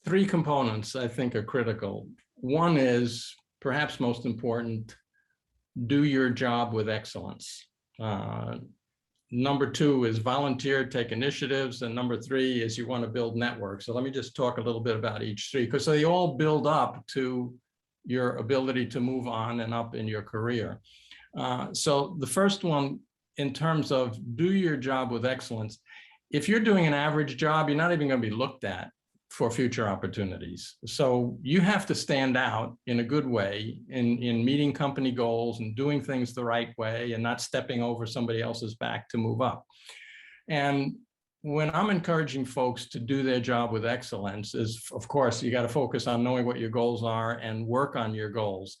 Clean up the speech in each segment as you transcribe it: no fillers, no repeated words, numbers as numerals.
Three components I think are critical. One is, perhaps most important, do your job with excellence. Number two is volunteer, take initiatives. And number three is you want to build networks. So let me just talk a little bit about each three, because they all build up to your ability to move on and up in your career. So the first one, in terms of do your job with excellence, if you're doing an average job, you're not even going to be looked at for future opportunities. So you have to stand out in a good way in meeting company goals and doing things the right way and not stepping over somebody else's back to move up. And when I'm encouraging folks to do their job with excellence is, of course, you got to focus on knowing what your goals are and work on your goals.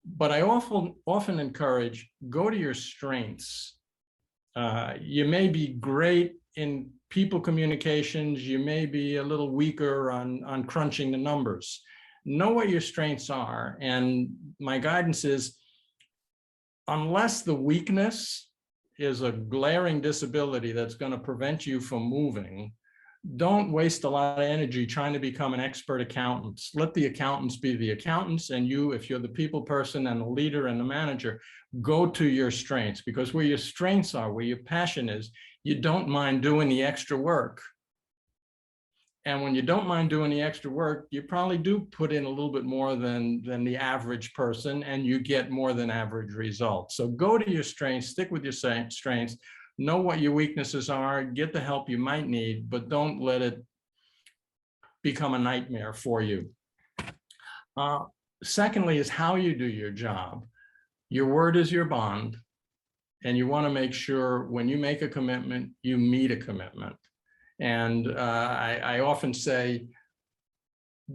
But I often encourage, go to your strengths. You may be great in people communications, you may be a little weaker on crunching the numbers. Know what your strengths are. And my guidance is, unless the weakness is a glaring disability that's going to prevent you from moving, don't waste a lot of energy trying to become an expert accountant. Let the accountants be the accountants, and you, if you're the people person and the leader and the manager, go to your strengths, because where your strengths are, where your passion is, you don't mind doing the extra work. And when you don't mind doing the extra work, you probably do put in a little bit more than the average person, and you get more than average results. So go to your strengths, stick with your strengths, know what your weaknesses are, get the help you might need, but don't let it become a nightmare for you. Secondly is how you do your job. Your word is your bond, and you want to make sure when you make a commitment, you meet a commitment. And I often say,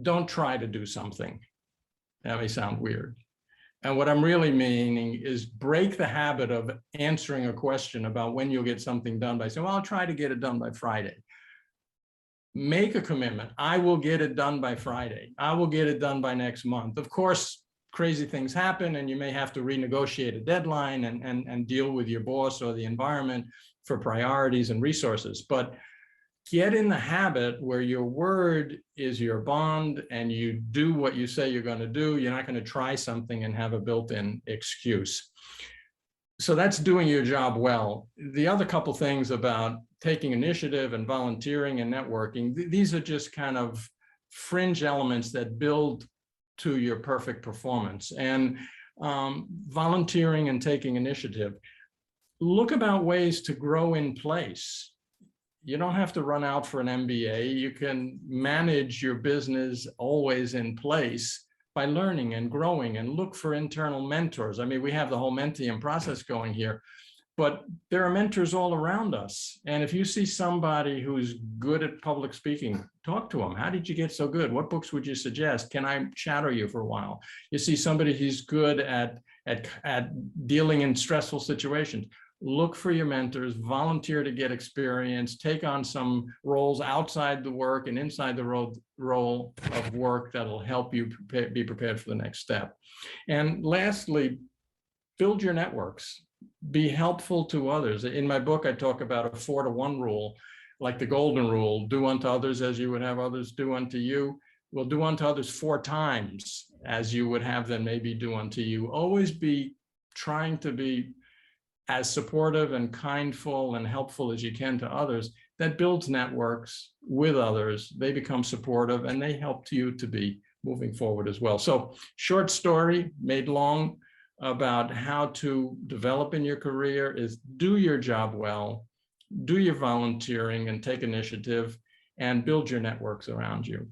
don't try to do something. That may sound weird. And what I'm really meaning is break the habit of answering a question about when you'll get something done by saying, well, I'll try to get it done by Friday. Make a commitment. I will get it done by Friday. I will get it done by next month. Of course, crazy things happen and you may have to renegotiate a deadline and deal with your boss or the environment for priorities and resources. But get in the habit where your word is your bond and you do what you say you're going to do. You're not going to try something and have a built-in excuse. So that's doing your job well. The other couple things about taking initiative and volunteering and networking, these are just kind of fringe elements that build to your perfect performance. And volunteering and taking initiative, look about ways to grow in place. You don't have to run out for an MBA. You can manage your business always in place by learning and growing, and look for internal mentors. I mean, we have the whole Mentium process going here, but there are mentors all around us. And if you see somebody who's good at public speaking, talk to them. How did you get so good? What books would you suggest? Can I shadow you for a while? You see somebody who's good at dealing in stressful situations. Look for your mentors, volunteer to get experience, take on some roles outside the work and inside the role of work that'll help you be prepared for the next step. And lastly, build your networks. Be helpful to others. In my book, I talk about a 4-to-1 rule, like the golden rule: do unto others as you would have others do unto you. Well, do unto others 4 times as you would have them maybe do unto you. Always be trying to be as supportive and kindful and helpful as you can to others. That builds networks with others. They become supportive and they help you to be moving forward as well. So short story made long about how to develop in your career is do your job well, do your volunteering and take initiative, and build your networks around you.